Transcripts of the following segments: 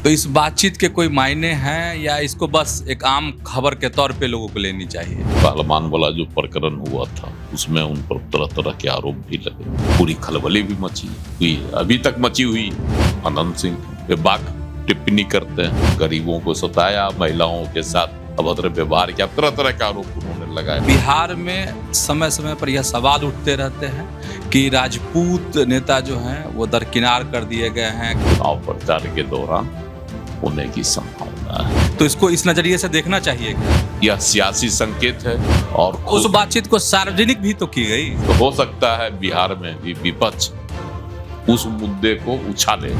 तो इस बातचीत के कोई मायने हैं या इसको बस एक आम खबर के तौर पे लोगों को लेनी चाहिए? पहलवान वाला जो प्रकरण हुआ था उसमें उन पर तरह तरह के आरोप भी लगे, पूरी खलबली भी मची हुई है, अभी तक मची हुई है। अनंत सिंह बेबाक टिप्पणी करते हैं, गरीबों को सताया, महिलाओं के साथ अभद्र व्यवहार किया, तरह तरह के आरोप उन्होंने लगाए। बिहार में समय समय पर यह सवाल उठते रहते हैं कि राजपूत नेता जो हैं वो दरकिनार कर दिए गए हैं। चुनाव प्रचार के दौरान होने की संभावना है, तो इसको इस नजरिए से देखना चाहिए क्या? यह सियासी संकेत है और उस बातचीत को सार्वजनिक भी तो की गई। तो हो सकता है बिहार में भी विपक्ष उस मुद्दे को उछाले।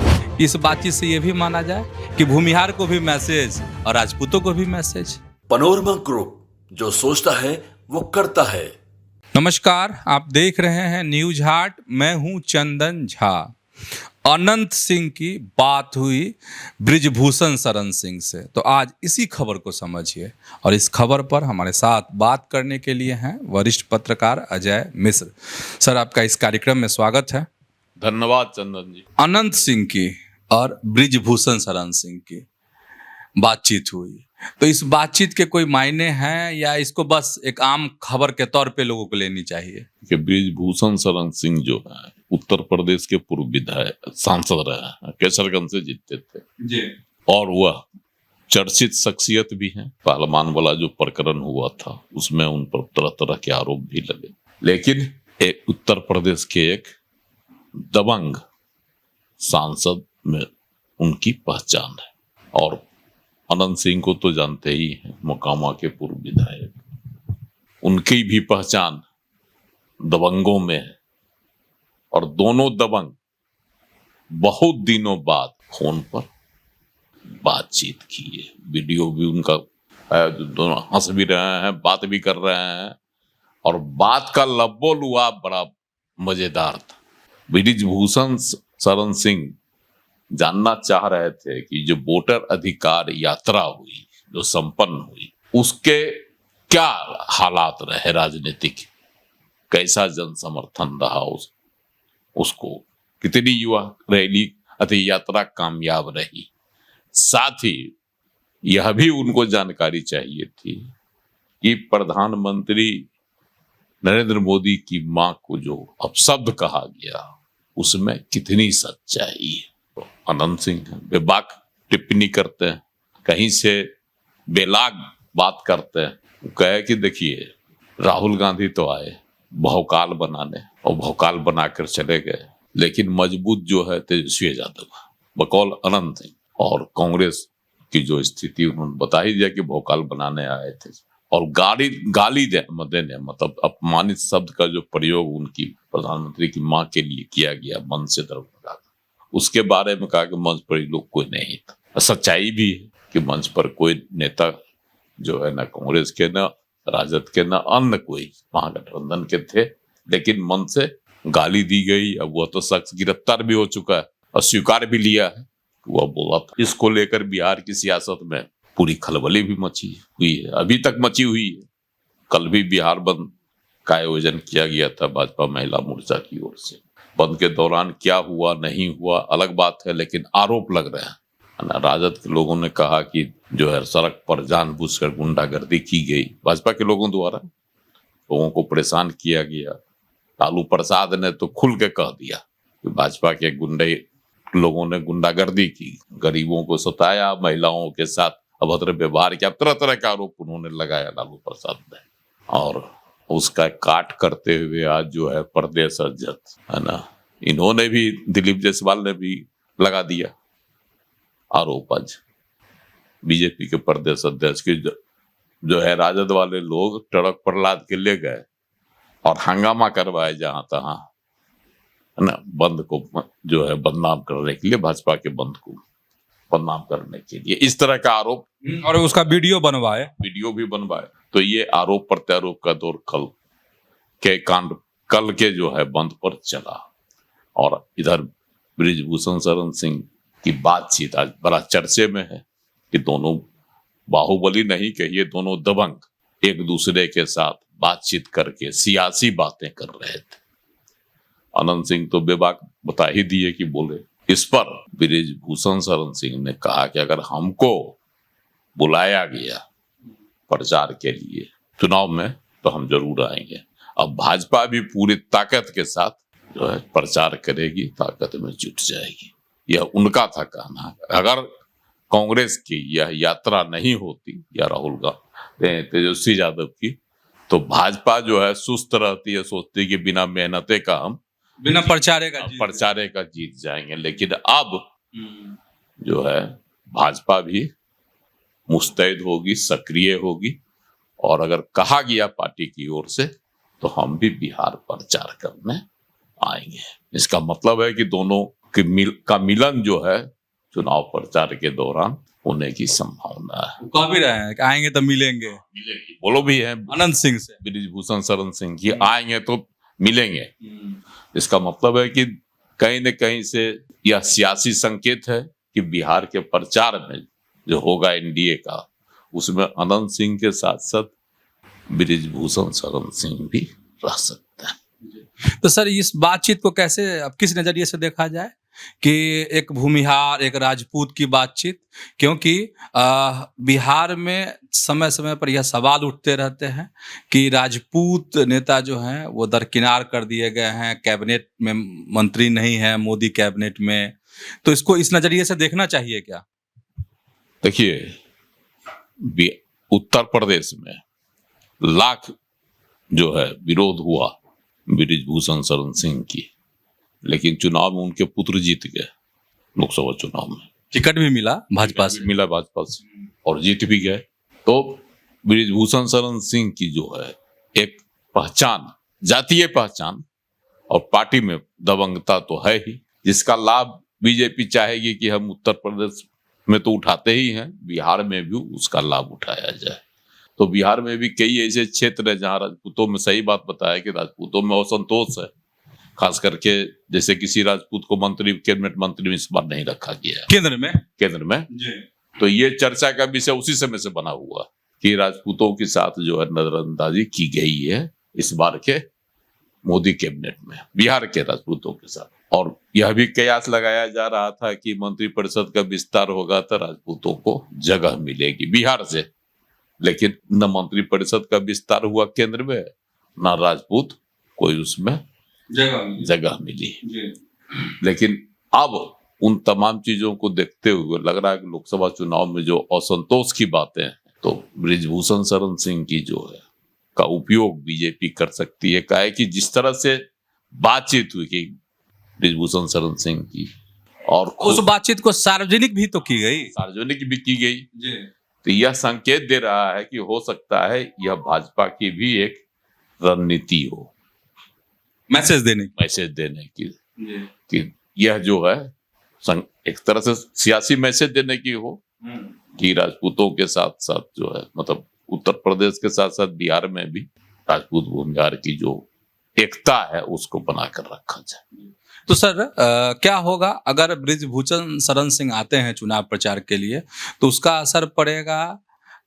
इस बातचीत से ये भी माना जाए कि भूमिहार को भी मैसेज और राजपूतों को भी मैसेज। पैनोरमा ग्रुप, जो सोचता है वो करता है। नमस्कार, आप देख रहे हैं न्यूज हाट। मैं हूं चंदन झा। अनंत सिंह की बात हुई बृजभूषण शरण सिंह से, तो आज इसी खबर को समझिए। और इस खबर पर हमारे साथ बात करने के लिए हैं वरिष्ठ पत्रकार अजय मिश्र। सर, आपका इस कार्यक्रम में स्वागत है। धन्यवाद चंदन जी। अनंत सिंह की और बृजभूषण शरण सिंह की बातचीत हुई, तो इस बातचीत के कोई मायने हैं या इसको बस एक आम खबर के तौर पे लोगों को लेनी चाहिए? कि बृजभूषण शरण सिंह जो है उत्तर प्रदेश के पूर्व विधायक सांसद रहे हैं, केसरगंज से जीते थे जी। और वह चर्चित शख्सियत भी हैं। पहलवान वाला जो प्रकरण हुआ था उसमें उन पर तरह तरह के आरोप भी लगे, लेकिन एक उत्तर प्रदेश के एक दबंग सांसद में उनकी पहचान है। और अनंत सिंह को तो जानते ही हैं, मोकामा के पूर्व विधायक, उनकी भी पहचान दबंगों में है। और दोनों दबंग बहुत दिनों बाद फोन पर बातचीत की है, वीडियो भी उनका है, दोनों हंस भी रहे हैं, बात भी कर रहे हैं, और बात का लब्बो लुआब बड़ा मजेदार था। बृजभूषण शरण सिंह जानना चाह रहे थे कि जो वोटर अधिकार यात्रा हुई, जो संपन्न हुई, उसके क्या हालात रहे राजनीतिक, कैसा जन समर्थन रहा उसको, कितनी युवा रैली अति यात्रा कामयाब रही। साथ ही यह भी उनको जानकारी चाहिए थी कि प्रधानमंत्री नरेंद्र मोदी की मां को जो अपशब्द कहा गया उसमें कितनी सच्चाई है। तो अनंत सिंह बेबाक टिप्पणी करते हैं, कहीं से बेलाग बात करते हैं। वो कहे कि देखिए, राहुल गांधी तो आए भौकाल बनाने और भौकाल बनाकर चले गए, लेकिन मजबूत जो है तेजस्वी यादव, बकौल अनंत सिंह। और कांग्रेस की जो स्थिति उन्होंने बता ही दिया कि भौकाल बनाने आए थे। और गाली देने मतलब अपमानित शब्द का जो प्रयोग उनकी प्रधानमंत्री की मां के लिए किया गया, मन से तरफ लगा, उसके बारे में कहा कि मंच पर लोग कोई नहीं था। सच्चाई भी है कि मंच पर कोई नेता जो है, ना कांग्रेस के, ना राजद के, ना अन्य कोई महागठबंधन के थे, लेकिन मन से गाली दी गई। अब वह तो शख्स गिरफ्तार भी हो चुका है और स्वीकार भी लिया है, वह बोला था। इसको लेकर बिहार की सियासत में पूरी खलबली भी मची हुई है, अभी तक मची हुई है। कल भी बिहार बंद का आयोजन किया गया था भाजपा महिला मोर्चा की ओर से। बंद के दौरान क्या हुआ नहीं हुआ अलग बात है, लेकिन आरोप लग रहे हैं। राजद के लोगों ने कहा कि जो है सड़क पर जानबूझकर गुंडागर्दी की गई, भाजपा के लोगों द्वारा लोगों को परेशान किया गया। लालू प्रसाद ने तो खुल के कह दिया कि भाजपा के गुंडे लोगों ने गुंडागर्दी की, गरीबों को सताया, महिलाओं के साथ अभद्र व्यवहार किया, तरह तरह का आरोप उन्होंने लगाया लालू प्रसाद ने। और उसका काट करते हुए आज जो है प्रदेश अध्यक्ष है ना, इन्होंने भी, दिलीप जायसवाल ने भी लगा दिया आरोप। आज बीजेपी के प्रदेश अध्यक्ष की जो है राजद वाले लोग ट्रक पर लाद के ले गए और हंगामा करवाए जहां तहां, है ना, बंद को जो है बदनाम करने के लिए, भाजपा के बंद को बदनाम करने के लिए, इस तरह का आरोप। और उसका वीडियो भी बनवाए। तो ये आरोप प्रत्यारोप का दौर कल के जो है बंद पर चला। और इधर बृजभूषण शरण सिंह की बातचीत आज बड़ा चर्चे में है कि दोनों बाहुबली नहीं कहिए, दोनों दबंग एक दूसरे के साथ बातचीत करके सियासी बातें कर रहे थे। अनंत सिंह तो बेबाक बता ही दिए कि बोले इस पर बृजभूषण शरण सिंह ने कहा कि अगर हमको बुलाया गया प्रचार के लिए चुनाव में तो हम जरूर आएंगे। अब भाजपा भी पूरी ताकत के साथ जो है प्रचार करेगी, ताकत में जुट जाएगी, यह उनका था कहना। अगर कांग्रेस की यह यात्रा नहीं होती या राहुल गांधी तेजस्वी यादव की, तो भाजपा जो है सुस्त रहती है, सोचती है कि बिना मेहनते का हम बिना प्रचारे का जीत जाएंगे। लेकिन अब जो है भाजपा भी मुस्तैद होगी, सक्रिय होगी, और अगर कहा गया पार्टी की ओर से तो हम भी बिहार प्रचार करने आएंगे। इसका मतलब है कि दोनों का मिलन जो है चुनाव प्रचार के दौरान होने की संभावना है। कह भी रहे हैं कि आएंगे तो मिलेंगे, बोलो भी है अनंत सिंह से, बृजभूषण शरण सिंह की आएंगे तो मिलेंगे। इसका मतलब है कि कहीं न कहीं से यह सियासी संकेत है कि बिहार के प्रचार में जो होगा एनडीए का, उसमें अनंत सिंह के साथ साथ बृजभूषण शरण सिंह भी रह सकता है। तो सर इस बातचीत को कैसे, अब किस नजरिए से देखा जाए कि एक भूमिहार एक राजपूत की बातचीत, क्योंकि बिहार में समय समय पर यह सवाल उठते रहते हैं कि राजपूत नेता जो हैं वो दरकिनार कर दिए गए हैं, कैबिनेट में मंत्री नहीं है मोदी कैबिनेट में, तो इसको इस नजरिए से देखना चाहिए क्या? देखिए, उत्तर प्रदेश में लाख जो है विरोध हुआ बृजभूषण शरण सिंह की, लेकिन चुनाव में उनके पुत्र जीत गए। लोकसभा चुनाव में टिकट भी मिला भाजपा से, और जीत भी गए। तो बृजभूषण शरण सिंह की जो है एक पहचान, जातीय पहचान और पार्टी में दबंगता तो है ही, जिसका लाभ बीजेपी चाहेगी कि हम उत्तर प्रदेश में तो उठाते ही हैं, बिहार में भी उसका लाभ उठाया जाए। तो बिहार में भी कई ऐसे क्षेत्र है जहां राजपूतों में, सही बात बताया कि राजपूतों में असंतोष है, खास करके जैसे किसी राजपूत को कैबिनेट मंत्री में इस बार नहीं रखा गया केंद्र में जी। तो ये चर्चा का विषय उसी समय से बना हुआ कि राजपूतों के साथ जो है नजरअंदाजी की गई है इस बार के मोदी कैबिनेट में बिहार के राजपूतों के साथ। और यह भी कयास लगाया जा रहा था कि मंत्रिपरिषद का विस्तार होगा तो राजपूतों को जगह मिलेगी बिहार से, लेकिन न मंत्रिपरिषद का विस्तार हुआ केंद्र में, न राजपूत कोई उसमें जगह मिली। लेकिन अब उन तमाम चीजों को देखते हुए लग रहा है कि लोकसभा चुनाव में जो असंतोष की बातें हैं, तो बृजभूषण शरण सिंह की जो है का उपयोग बीजेपी कर सकती है। क्या है कि जिस तरह से बातचीत हुई कि बृजभूषण शरण सिंह की, और उस बातचीत को सार्वजनिक भी की गई तो यह संकेत दे रहा है कि हो सकता है यह भाजपा की भी एक रणनीति हो, मैसेज देने की कि यह जो है एक तरह से सियासी मैसेज देने की हो कि राजपूतों के साथ साथ जो है, मतलब उत्तर प्रदेश के साथ साथ बिहार में भी राजपूत भूमिहार की जो एकता है उसको बनाकर रखा जाए। तो सर क्या होगा अगर बृजभूषण शरण सिंह आते हैं चुनाव प्रचार के लिए, तो उसका असर पड़ेगा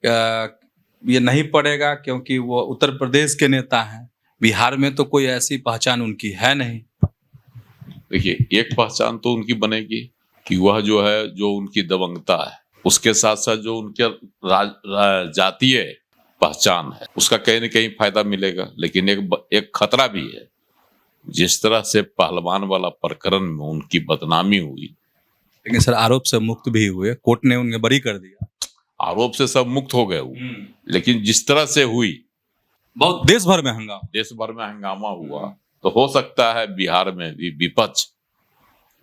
ये नहीं पड़ेगा, क्योंकि वो उत्तर प्रदेश के नेता हैं, बिहार में तो कोई ऐसी पहचान उनकी है नहीं। देखिए, एक पहचान तो उनकी बनेगी कि वह जो है, जो उनकी दबंगता है, उसके साथ साथ जो उनके जातीय पहचान है उसका कहीं न कहीं फायदा मिलेगा। लेकिन एक खतरा भी है, जिस तरह से पहलवान वाला प्रकरण में उनकी बदनामी हुई, लेकिन सर आरोप से मुक्त भी हुए, कोर्ट ने उन्हें बरी कर दिया। आरोप से सब मुक्त हो गए, लेकिन जिस तरह से हुई, बहुत देश भर में हंगामा हुआ, तो हो सकता है बिहार में भी विपक्ष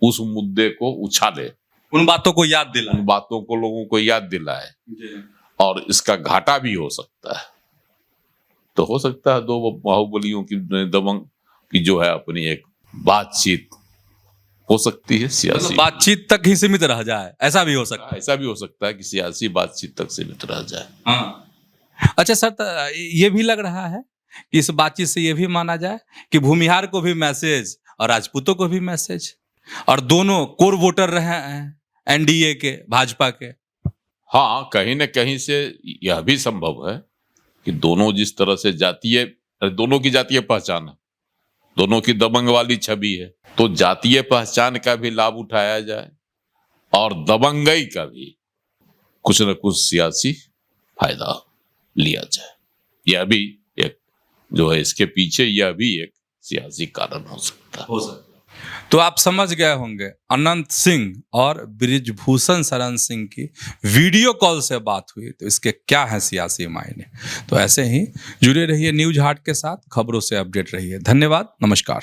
उस मुद्दे को उछाले, उन बातों को लोगों को याद दिलाए, और इसका घाटा भी हो सकता है। तो हो सकता है दो बाहुबलियों की दबंग की जो है अपनी एक बातचीत हो सकती है, सियासी बातचीत तक ही सीमित रह जाए, ऐसा भी हो सकता है कि सियासी बातचीत तक सीमित रह जाए। हाँ। अच्छा सर, तो ये भी लग रहा है कि इस बातचीत से ये भी माना जाए कि भूमिहार को भी मैसेज और राजपूतों को भी मैसेज, और दोनों कोर वोटर रहे हैं एनडीए के, भाजपा के। हाँ, कहीं न कहीं से यह भी संभव है कि दोनों जिस तरह से दोनों की जातीय पहचान है, दोनों की दबंग वाली छवि है, तो जातीय पहचान का भी लाभ उठाया जाए और दबंगई का भी कुछ न कुछ सियासी फायदा लिया जाए। यह भी एक जो है, इसके पीछे यह भी एक सियासी कारण हो सकता है। तो आप समझ गए होंगे, अनंत सिंह और बृजभूषण शरण सिंह की वीडियो कॉल से बात हुई, तो इसके क्या है सियासी मायने। तो ऐसे ही जुड़े रहिए न्यूज हाट के साथ, खबरों से अपडेट रहिए। धन्यवाद, नमस्कार।